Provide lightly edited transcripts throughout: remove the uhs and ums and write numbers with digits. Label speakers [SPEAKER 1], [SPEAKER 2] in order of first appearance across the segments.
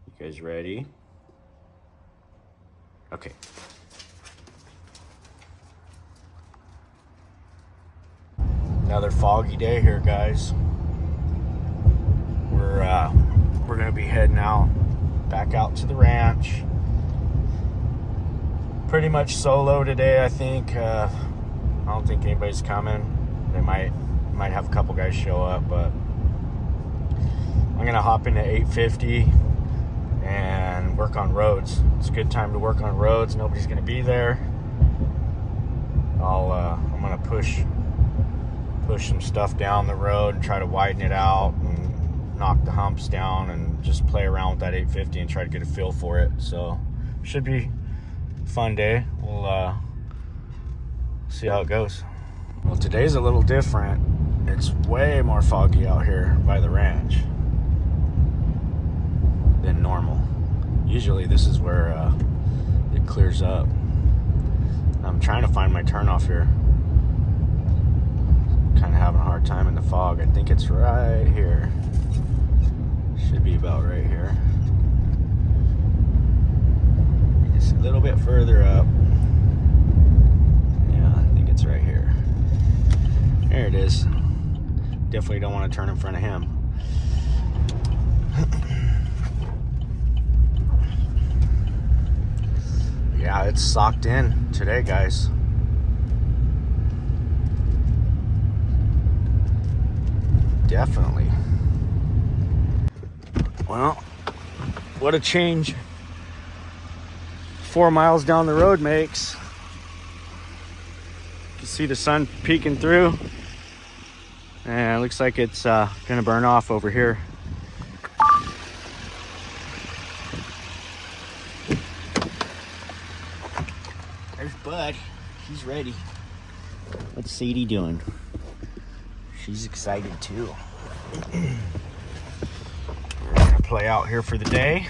[SPEAKER 1] You guys ready? Okay. Another foggy day here, guys. We're gonna be heading out, back out to the ranch. Pretty much solo today, I think. I don't think anybody's coming. They might have a couple guys show up, but I'm gonna hop into 850 and work on roads. It's a good time to work on roads. Nobody's gonna be there. I'm gonna push some stuff down the road and try to widen it out and knock the humps down and just play around with that 850 and try to get a feel for it. So should be a fun day. We'll see how it goes. Well, today's a little different. It's way more foggy out here by the ranch than normal. Usually this is where it clears up. I'm trying to find my turnoff here. Kind of having a hard time in the fog. I think it's right here. Should be about right here. Just a little bit further up. Yeah, I think it's right here. There it is. Definitely don't want to turn in front of him. Yeah, it's socked in today, guys. Definitely. Well, what a change 4 miles down the road makes. You can see the sun peeking through, and it looks like it's gonna burn off over here. There's Bud. He's ready. What's Sadie doing? She's excited too. We're gonna play out here for the day.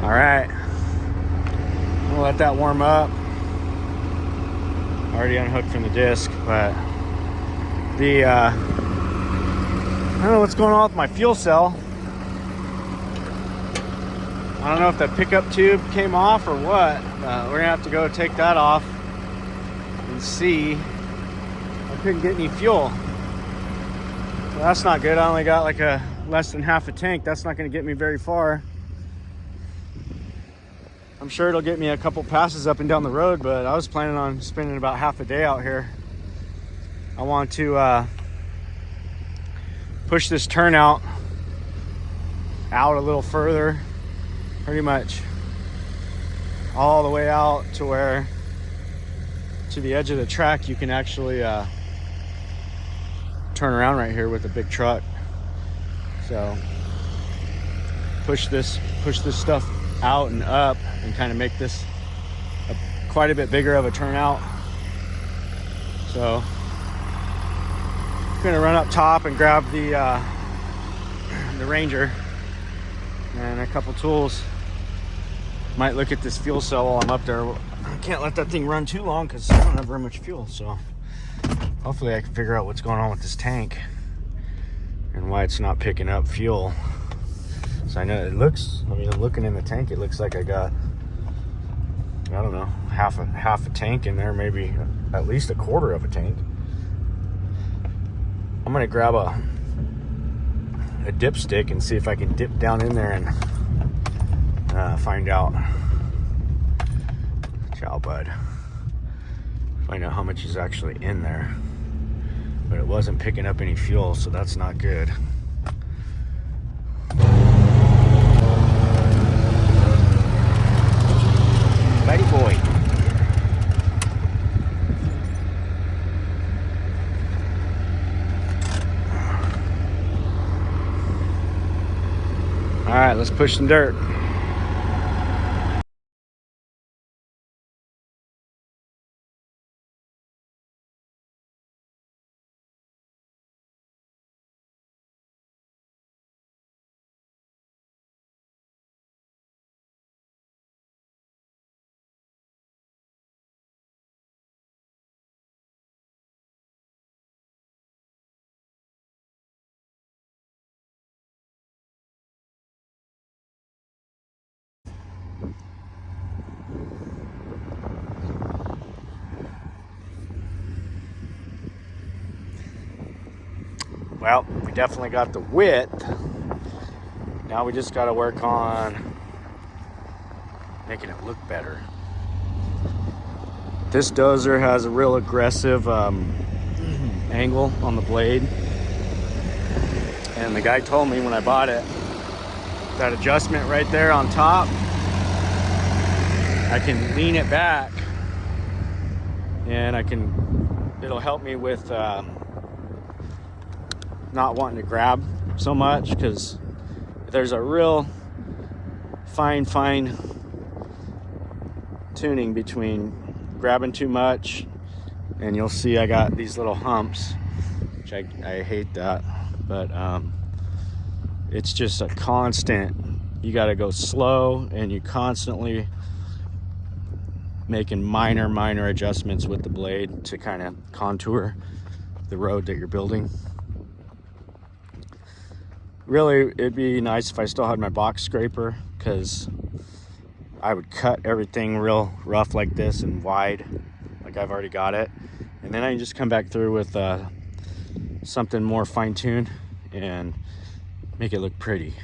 [SPEAKER 1] All right, we'll let that warm up. Already unhooked from the disc, but I don't know what's going on with my fuel cell. I don't know if the pickup tube came off or what. We're gonna have to go take that off and see. I couldn't get any fuel. So that's not good. I only got like a less than half a tank. That's not gonna get me very far. I'm sure it'll get me a couple passes up and down the road, but I was planning on spending about half a day out here. I want to push this turnout out a little further, pretty much all the way out to where, to the edge of the track, you can actually turn around right here with a big truck. So push this stuff out and up and kind of make this quite a bit bigger of a turnout. So I'm gonna run up top and grab the Ranger and a couple tools. Might look at this fuel cell while I'm up there. I can't let that thing run too long because I don't have very much fuel. So hopefully I can figure out what's going on with this tank and why it's not picking up fuel. So I know it looks, I mean, looking in the tank, it looks like I got, I don't know, half a tank in there, maybe at least a quarter of a tank. I'm gonna grab a dipstick and see if I can dip down in there and find out. Ciao, Bud. Find out how much is actually in there. But it wasn't picking up any fuel, so that's not good. Buddy boy. All right, let's push some dirt. Well, we definitely got the width. Now we just got to work on making it look better. This dozer has a real aggressive angle on the blade. And the guy told me when I bought it, that adjustment right there on top, I can lean it back and it'll help me with not wanting to grab so much, because there's a real fine tuning between grabbing too much, and you'll see I got these little humps, which I hate that, but it's just a constant, you got to go slow, and you constantly making minor adjustments with the blade to kind of contour the road that you're building. Really, it'd be nice if I still had my box scraper, because I would cut everything real rough like this and wide, like I've already got it. And then I can just come back through with something more fine-tuned and make it look pretty.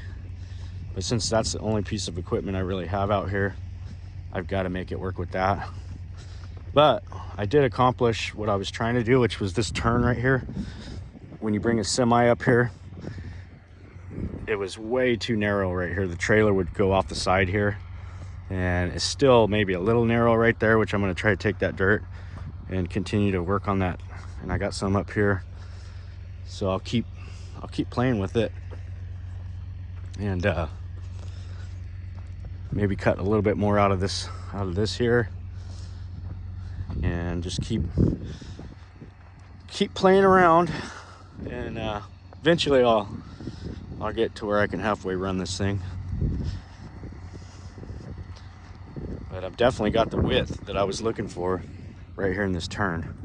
[SPEAKER 1] But since that's the only piece of equipment I really have out here, I've got to make it work with that. But I did accomplish what I was trying to do, which was this turn right here. When you bring a semi up here, it was way too narrow right here. The trailer would go off the side here, and it's still maybe a little narrow right there, which I'm going to try to take that dirt and continue to work on that. And I got some up here, so I'll keep playing with it, and maybe cut a little bit more out of this here, and just keep playing around, and eventually I'll get to where I can halfway run this thing. But I've definitely got the width that I was looking for right here in this turn.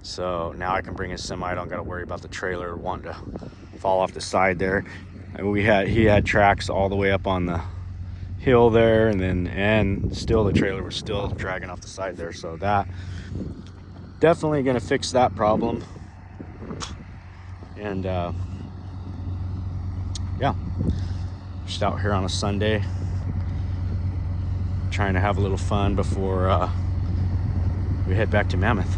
[SPEAKER 1] So now I can bring a semi. I don't got to worry about the trailer wanting to fall off the side there. And he had tracks all the way up on the hill there, and still the trailer was still dragging off the side there. So that definitely going to fix that problem. And yeah, just out here on a Sunday, trying to have a little fun before we head back to Mammoth.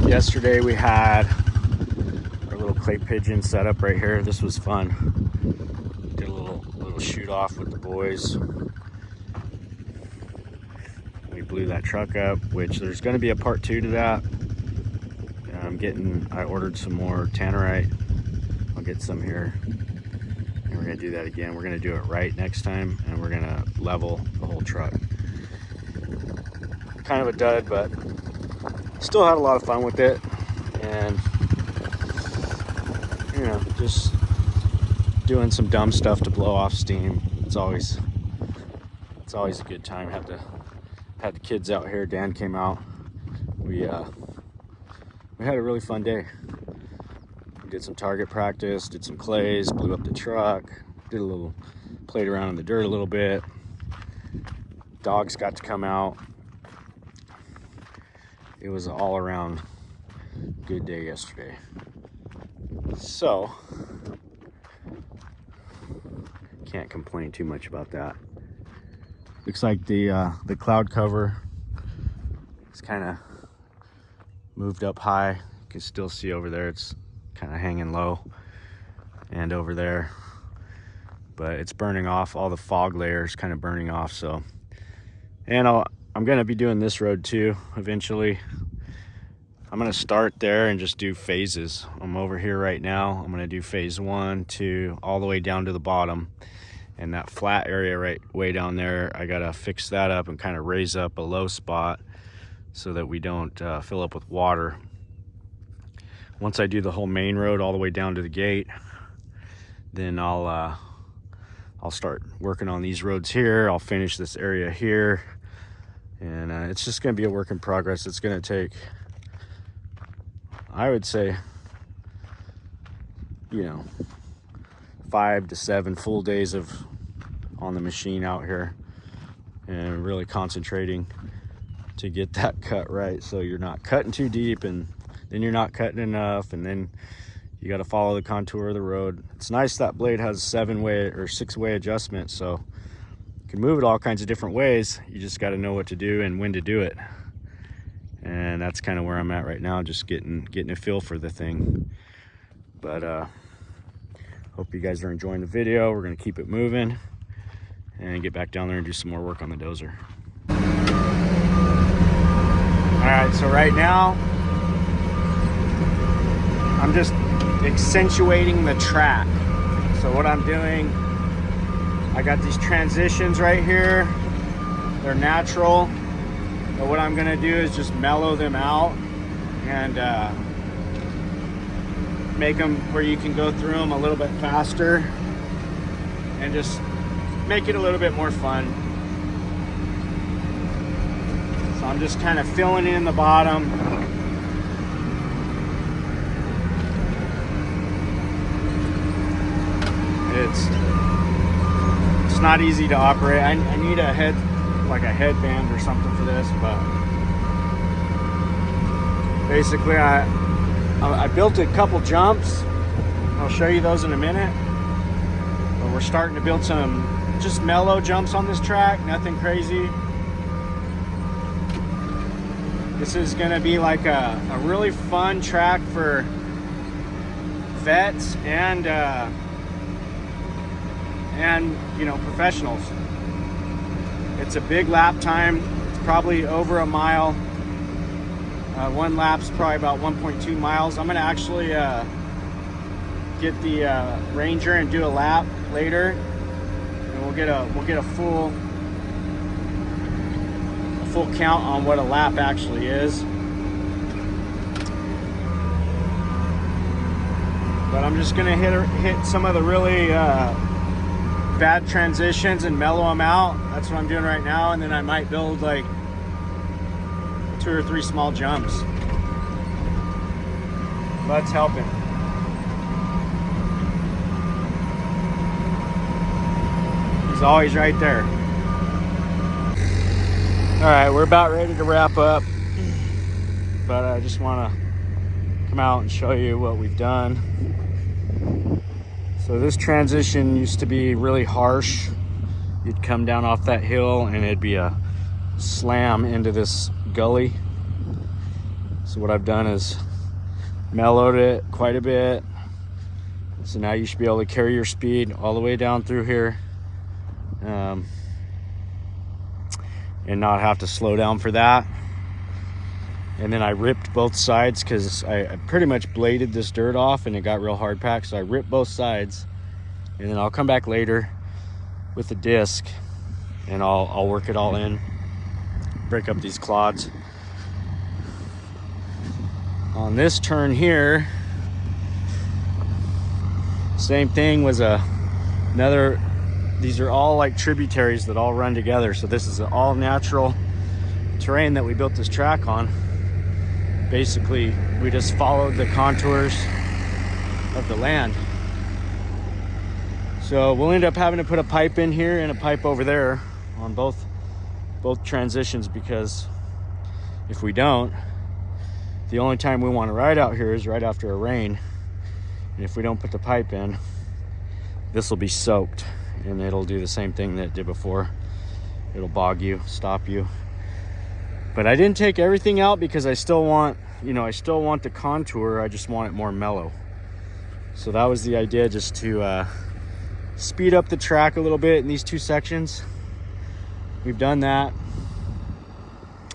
[SPEAKER 1] Yesterday we had our little clay pigeon set up right here. This was fun. Did a little shoot off with the boys. We blew that truck up, which there's going to be a part 2 to that. I ordered some more tannerite. I'll get some here, and we're going to do that again. We're going to do it right next time, and we're going to level the whole truck. Kind of a dud, but still had a lot of fun with it, and just doing some dumb stuff to blow off steam. It's always a good time. Had the kids out here. Dan came out. We had a really fun day. We did some target practice, did some clays, blew up the truck, played around in the dirt a little bit. Dogs got to come out. It was an all-around good day yesterday. So, can't complain too much about that. Looks like the cloud cover is kind of moved up high. You can still see over there, it's kind of hanging low, and over there. But it's burning off, all the fog layers kind of burning off. So, and I'm going to be doing this road too eventually. I'm going to start there and just do phases. I'm over here right now. I'm going to do phase 1, 2, all the way down to the bottom. And that flat area right way down there, I got to fix that up and kind of raise up a low spot so that we don't fill up with water. Once I do the whole main road all the way down to the gate, then I'll start working on these roads here. I'll finish this area here, and it's just going to be a work in progress. It's going to take, I would say, 5 to 7 full days on the machine out here, and really concentrating to get that cut right, so you're not cutting too deep and then you're not cutting enough, and then you got to follow the contour of the road. It's nice that blade has 7-way or 6-way adjustment, so you can move it all kinds of different ways. You just got to know what to do and when to do it, and that's kind of where I'm at right now, just getting a feel for the thing. But hope you guys are enjoying the video. We're going to keep it moving and get back down there and do some more work on the dozer. All right, so right now I'm just accentuating the track. So what I'm doing, I got these transitions right here. They're natural, but what I'm gonna do is just mellow them out and make them where you can go through them a little bit faster and just make it a little bit more fun. So I'm just kind of filling in the bottom. It's not easy to operate. I need a headband or something for this, but basically I built a couple jumps. I'll show you those in a minute. But we're starting to build some just mellow jumps on this track, nothing crazy. This is gonna be like a really fun track for vets and professionals. It's a big lap time. It's probably over a mile. One lap's probably about 1.2 miles. I'm gonna actually get the Ranger and do a lap later, and we'll get a full count on what a lap actually is. But I'm just gonna hit some of the really bad transitions and mellow them out. That's what I'm doing right now, and then I might build like 2 or 3 small jumps. Bud's helping. He's always right there. All right, we're about ready to wrap up, but I just want to come out and show you what we've done. So this transition used to be really harsh. You'd come down off that hill and it'd be a slam into this gully. So what I've done is mellowed it quite a bit. So now you should be able to carry your speed all the way down through here, and not have to slow down for that. And then I ripped both sides because I pretty much bladed this dirt off and it got real hard packed. So I ripped both sides, and then I'll come back later with the disc and I'll work it all in, break up these clods. On this turn here, same thing, was another, these are all like tributaries that all run together. So this is an all natural terrain that we built this track on. Basically, we just followed the contours of the land. So we'll end up having to put a pipe in here and a pipe over there on both transitions, because if we don't, the only time we want to ride out here is right after a rain. And if we don't put the pipe in, this will be soaked and it'll do the same thing that it did before. It'll bog you, stop you. But I didn't take everything out because I still want, the contour. I just want it more mellow. So that was the idea, just to speed up the track a little bit in these 2 sections. We've done that.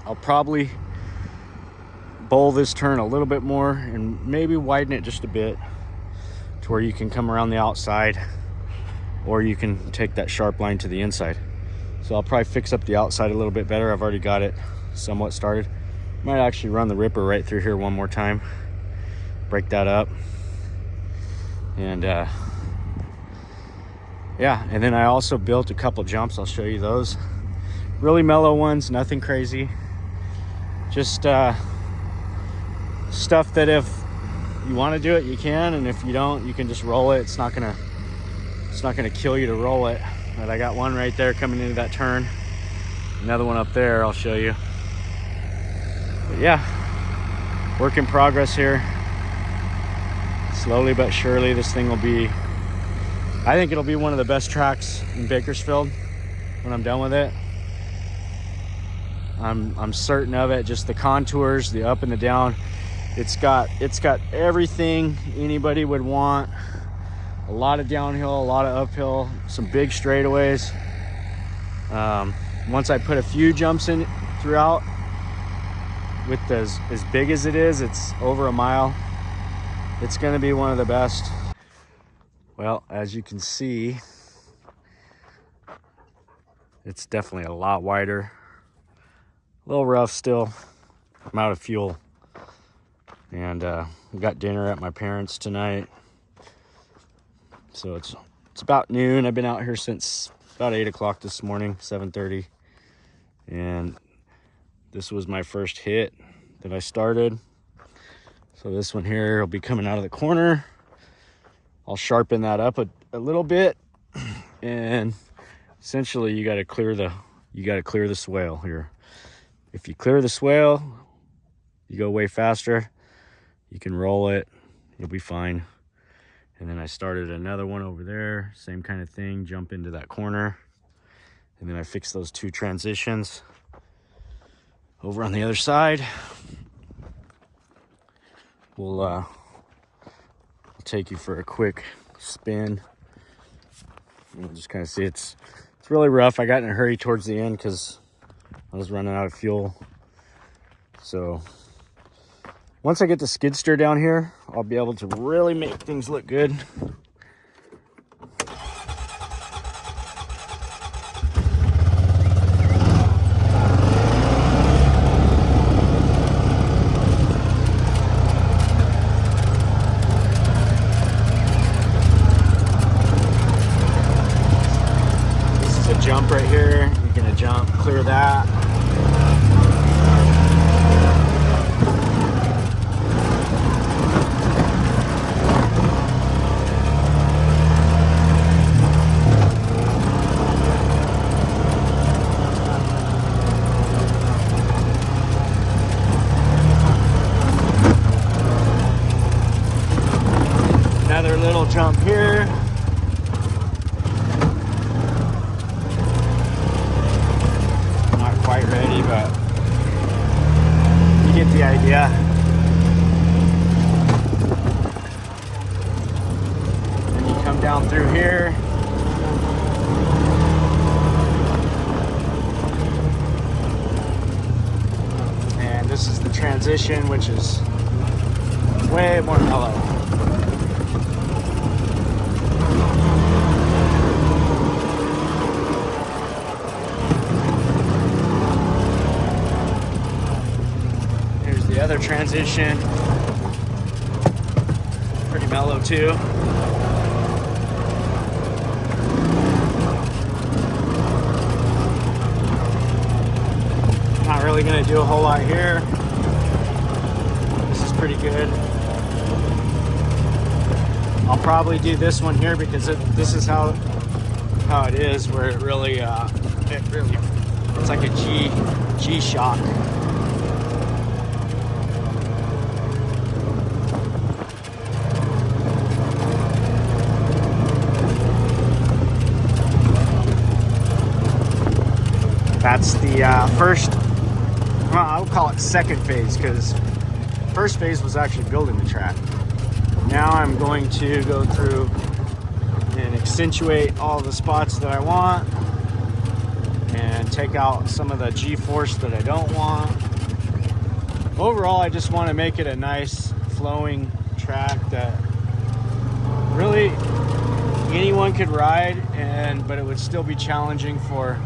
[SPEAKER 1] I'll probably bowl this turn a little bit more and maybe widen it just a bit to where you can come around the outside, or you can take that sharp line to the inside. So I'll probably fix up the outside a little bit better. I've already got it somewhat started. Might actually run the ripper right through here one more time, break that up, and yeah. And then I also built a couple jumps. I'll show you those. Really mellow ones, nothing crazy. Just stuff that if you want to do it, you can, and if you don't, you can just roll it. It's not gonna kill you to roll it. But I got one right there coming into that turn. Another one up there, I'll show you. But yeah, work in progress here. Slowly but surely, this thing will be, I think it'll be one of the best tracks in Bakersfield when I'm done with it. I'm certain of it. Just the contours, the up and the down. It's got everything anybody would want. A lot of downhill, a lot of uphill, some big straightaways. Once I put a few jumps in throughout, with as big as it is, it's over a mile. It's gonna be one of the best. Well, as you can see, it's definitely a lot wider. A little rough still. I'm out of fuel. And we got dinner at my parents' tonight. So it's about noon. I've been out here since about 8 o'clock this morning, 7:30. And this was my first hit that I started. So this one here will be coming out of the corner. I'll sharpen that up a little bit. And essentially you gotta clear the swale here. If you clear the swale, you go way faster. You can roll it, you'll be fine. And then I started another one over there, same kind of thing, jump into that corner. And then I fixed those two transitions. Over on the other side, we'll take you for a quick spin. You'll just kind of see it's really rough. I got in a hurry towards the end because I was running out of fuel. So once I get the skid steer down here, I'll be able to really make things look good. This is a jump right here. You're gonna jump, clear that. Another little jump here. Not quite ready, but you get the idea. Then you come down through here. And this is the transition, which is way more mellow. Other transition, pretty mellow too. Not really gonna do a whole lot here. This is pretty good. I'll probably do this one here because this is how it is, where it really it's like a G shock. That's the first, well, I'll call it second phase, because first phase was actually building the track. Now I'm going to go through and accentuate all the spots that I want and take out some of the G-force that I don't want. Overall, I just want to make it a nice flowing track that really anyone could ride, but it would still be challenging for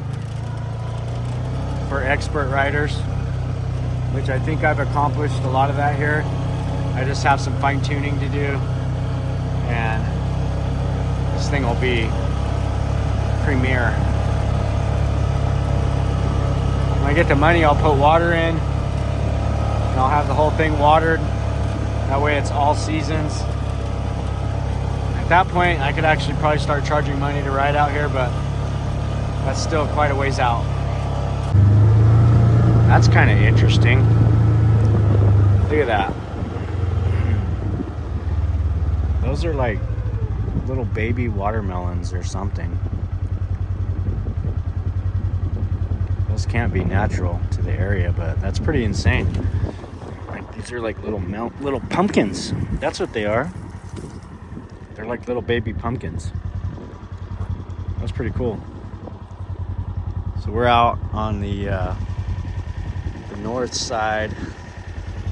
[SPEAKER 1] expert riders. which I think I've accomplished a lot of that here. I just have some fine tuning to do, and this thing will be premier. When I get the money, I'll put water in, and I'll have the whole thing watered. That way it's all seasons. At that point, I could actually probably start charging money to ride out here, but that's still quite a ways out. That's kind of interesting. Look at that. Those are like little baby watermelons or something. Those can't be natural to the area, but that's pretty insane. Like, these are like little pumpkins. That's what they are. They're like little baby pumpkins. That's pretty cool. So we're out on the north side.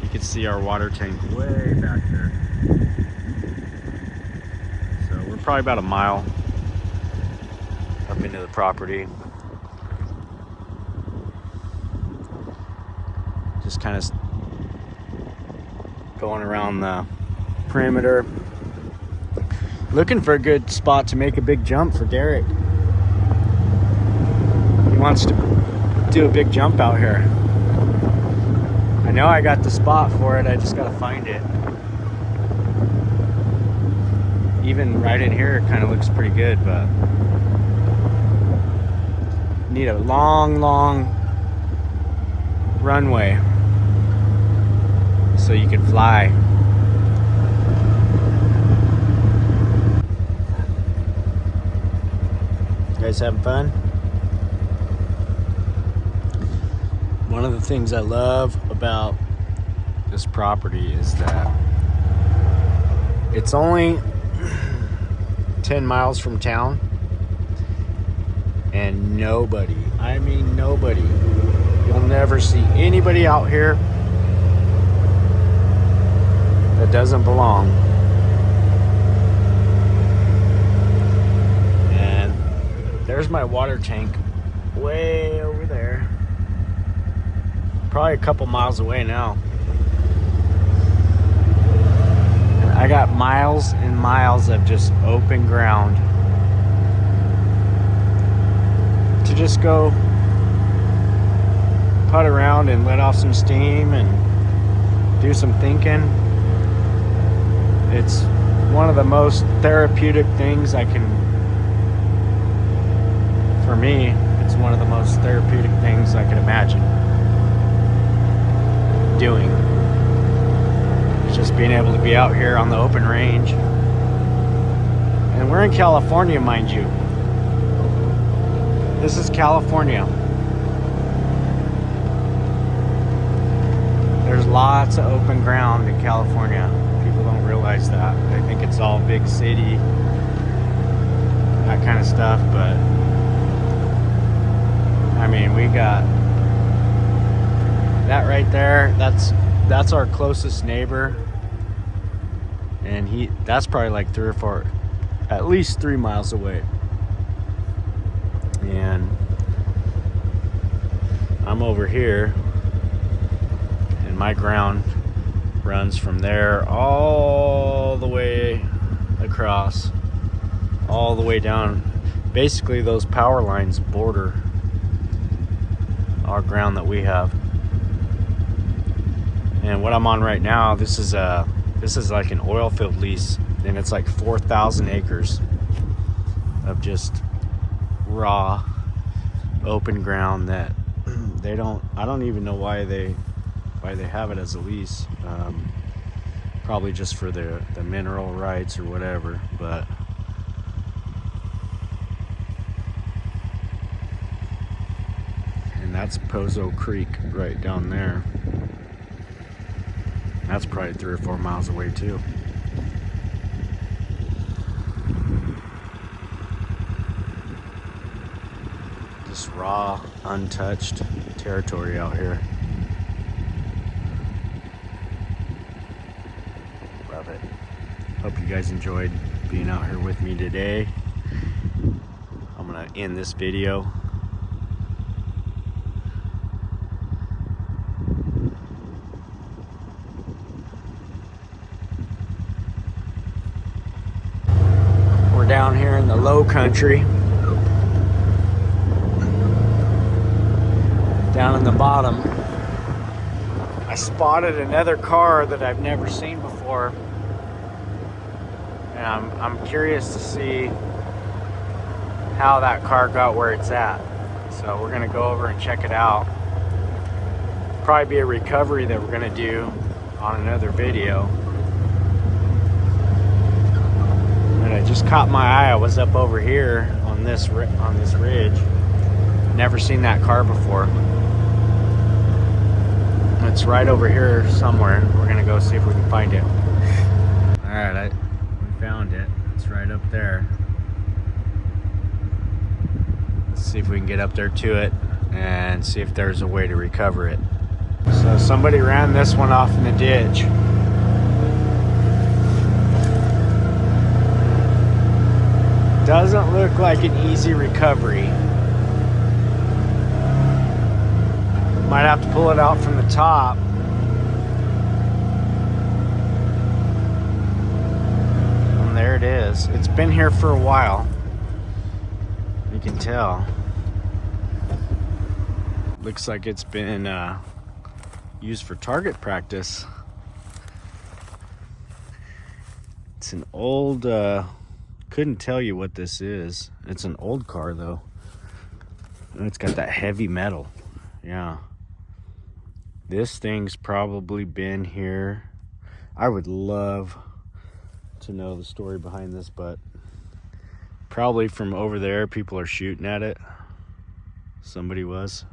[SPEAKER 1] You can see our water tank way back there. So we're probably about a mile up into the property. Just kind of going around the perimeter, looking for a good spot to make a big jump for Derek. He wants to do a big jump out here. I know I got the spot for it, I just gotta find it. Even right in here it kind of looks pretty good, but need a long runway so you can fly. You guys having fun? One of the things I love about this property is that it's only 10 miles from town, and nobody, I mean nobody, you'll never see anybody out here that doesn't belong. And there's my water tank way over there. Probably a couple miles away now. And I got miles and miles of just open ground to just go putt around and let off some steam and do some thinking. It's one of the most therapeutic things I can, for me, it's one of the most therapeutic things I can imagine doing. It's just being able to be out here on the open range. And we're in California, mind you. This is California. There's lots of open ground in California. People don't realize that. They think it's all big city, that kind of stuff, but I mean, we got that right there. That's our closest neighbor, and that's probably like 3 or 4, at least 3 miles away. And I'm over here, and my ground runs from there all the way across, all the way down. Basically, those power lines border our ground that we have. And what I'm on right now, this is like an oil field lease, and it's like 4,000 acres of just raw open ground that I don't even know why they have it as a lease. Probably just for the mineral rights or whatever, but and that's Pozo Creek right down there. That's probably 3 or 4 miles away too. Just raw, untouched territory out here. Love it. Hope you guys enjoyed being out here with me today. I'm gonna end this video. down here in the low country. Down in the bottom, I spotted another car that I've never seen before. And I'm curious to see how that car got where it's at. So we're gonna go over and check it out. Probably be a recovery that we're gonna do on another video. And it just caught my eye. I was up over here on this ridge. Never seen that car before. It's right over here somewhere. We're gonna go see if we can find it. All right, we found it. It's right up there. Let's see if we can get up there to it and see if there's a way to recover it. So somebody ran this one off in the ditch. Doesn't look like an easy recovery. Might have to pull it out from the top. And there it is. It's been here for a while. You can tell. Looks like it's been used for target practice. It's an old, couldn't tell you what this is. It's an old car though. And it's got that heavy metal. Yeah. This thing's probably been here. I would love to know the story behind this, but probably from over there, people are shooting at it. Somebody was.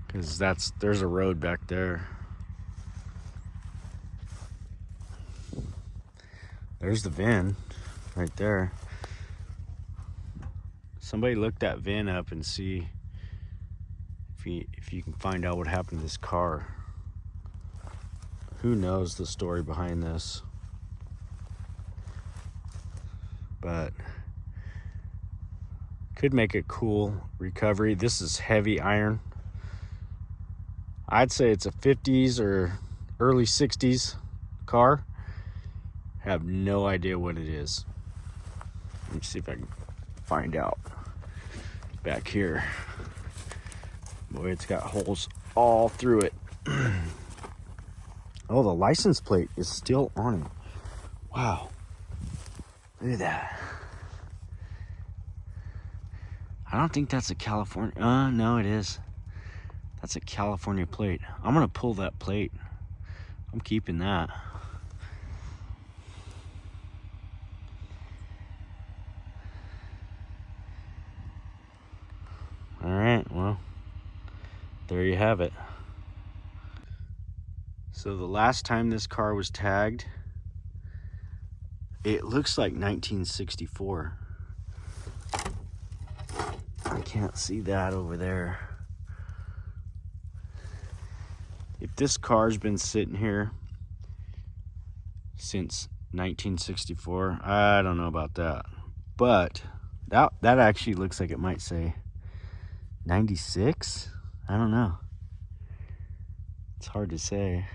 [SPEAKER 1] Because there's a road back there. There's the VIN right there. Somebody look that VIN up and see if you can find out what happened to this car. Who knows the story behind this? But could make a cool recovery. This is heavy iron. I'd say it's a 50s or early 60s car. Have no idea what it is. Let me see if I can find out. Back here. Boy, it's got holes all through it. Oh, the license plate is still on it. Wow. Look at that. I don't think that's a California. No, it is. That's a California plate. I'm going to pull that plate. I'm keeping that. All right, well. There you have it. So the last time this car was tagged, it looks like 1964. I can't see that over there. If this car's been sitting here since 1964, I don't know about that. But that actually looks like it might say 96. I don't know. It's hard to say.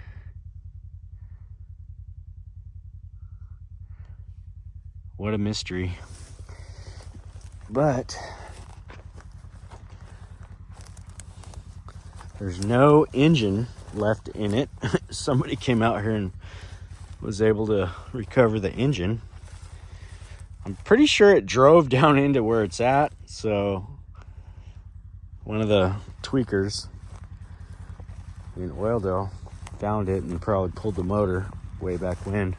[SPEAKER 1] What a mystery. But there's no engine left in it. Somebody came out here and was able to recover the engine. I'm pretty sure it drove down into where it's at, so one of the tweakers in Oildale found it and probably pulled the motor way back when.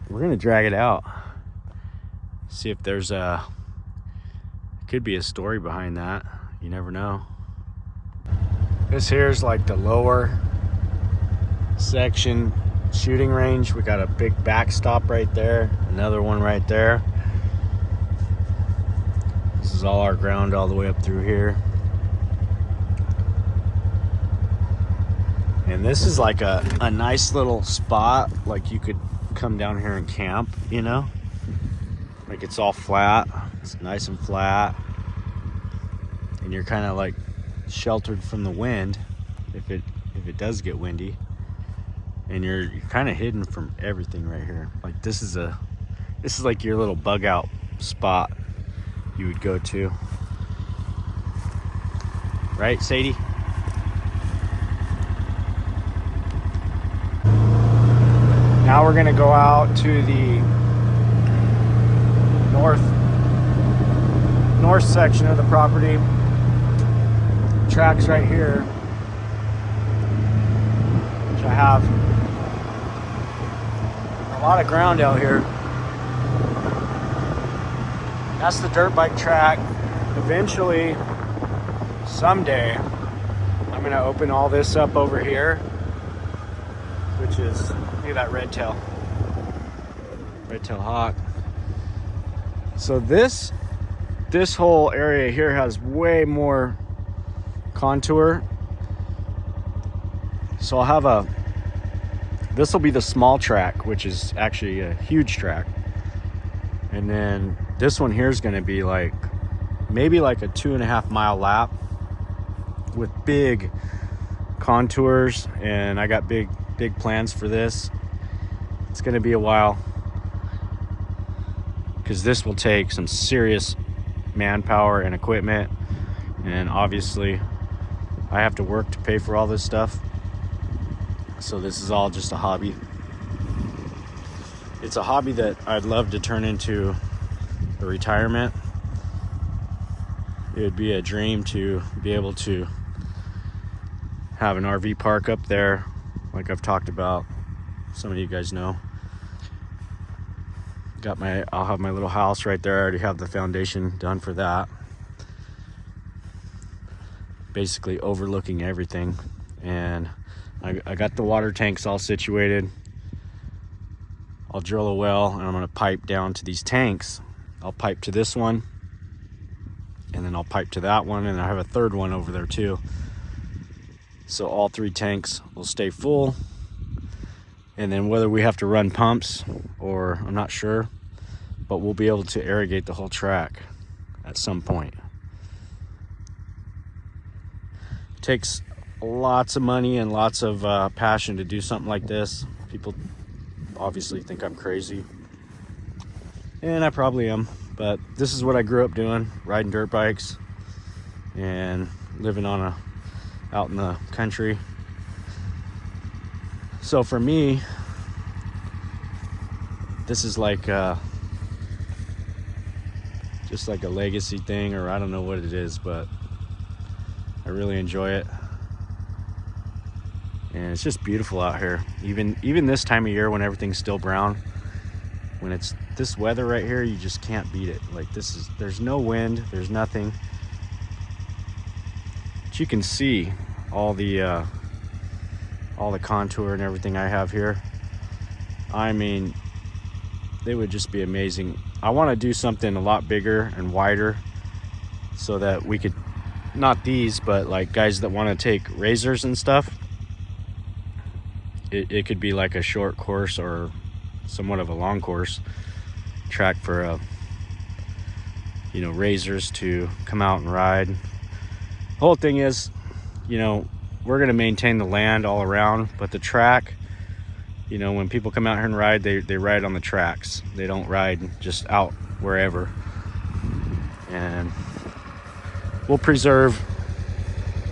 [SPEAKER 1] We're gonna drag it out, see if there's could be a story behind that. You never know. This here's like the lower section shooting range. We got a big backstop right there, another one right there. This is all our ground all the way up through here. And this is like a nice little spot, like you could come down here and camp, you know? Like it's all flat, it's nice and flat. And you're kind of like sheltered from the wind if it does get windy. and you're kind of hidden from everything right here. Like this is like your little bug out spot you would go to, right, Sadie? Now we're gonna go out to the north section of the property. Tracks right here, which I have a lot of ground out here. That's the dirt bike track. Eventually, someday, I'm gonna open all this up over here, which is, look at that red tail hawk. So this whole area here has way more contour. So I'll have this will be the small track, which is actually a huge track. And then this one here is going to be like maybe like a 2.5 mile lap with big contours, and I got big plans for this. It's going to be a while because this will take some serious manpower and equipment, and obviously I have to work to pay for all this stuff. So this is all just a hobby. It's a hobby that I'd love to turn into a retirement. It would be a dream to be able to have an RV park up there, like I've talked about. Some of you guys know. I'll have my little house right there. I already have the foundation done for that. Basically overlooking everything. And I got the water tanks all situated. I'll drill a well and I'm gonna pipe down to these tanks. I'll pipe to this one, and then I'll pipe to that one, and I have a third one over there too. So all 3 tanks will stay full. And then whether we have to run pumps or I'm not sure, but we'll be able to irrigate the whole track at some point. It takes lots of money and lots of passion to do something like this. People obviously think I'm crazy, and I probably am, but this is what I grew up doing, riding dirt bikes and living out in the country. So for me, this is like just like a legacy thing, or I don't know what it is, but I really enjoy it. And it's just beautiful out here. Even this time of year when everything's still brown, when it's this weather right here, you just can't beat it. Like there's no wind, there's nothing. But you can see all the contour and everything I have here. I mean, they would just be amazing. I want to do something a lot bigger and wider so that we could, not these, but like guys that want to take razors and stuff, it could be like a short course or somewhat of a long course track for razors to come out and ride. The whole thing is, we're going to maintain the land all around, but the track, when people come out here and ride, they ride on the tracks. They don't ride just out wherever. And we'll preserve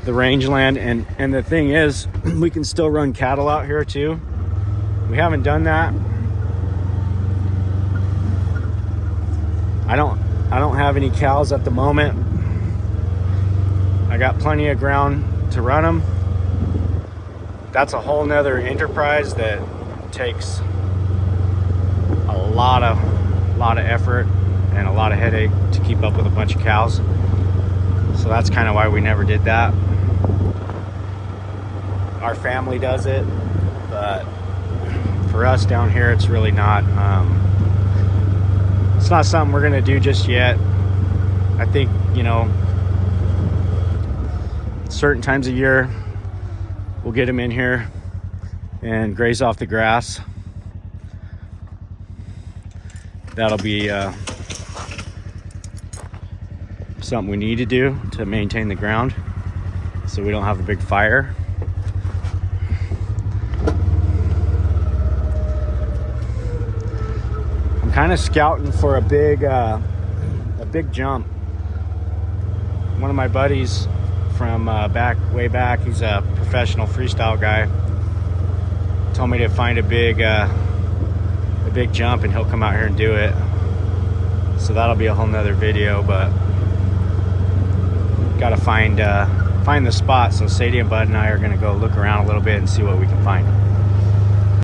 [SPEAKER 1] the rangeland, and the thing is, we can still run cattle out here too. We haven't done that. I don't have any cows at the moment. I got plenty of ground to run them. That's a whole nother enterprise that takes a lot of effort and a lot of headache to keep up with a bunch of cows. So that's kind of why we never did that. Our family does it, but for us down here, it's really not. It's not something we're gonna do just yet. I think certain times of year we'll get them in here and graze off the grass. That'll be something we need to do to maintain the ground so we don't have a big fire. kind of scouting for a big jump. One of my buddies from way back, he's a professional freestyle guy, told me to find a big jump, and he'll come out here and do it. So that'll be a whole nother video, but gotta find the spot. So Sadie and Bud and I are gonna go look around a little bit and see what we can find.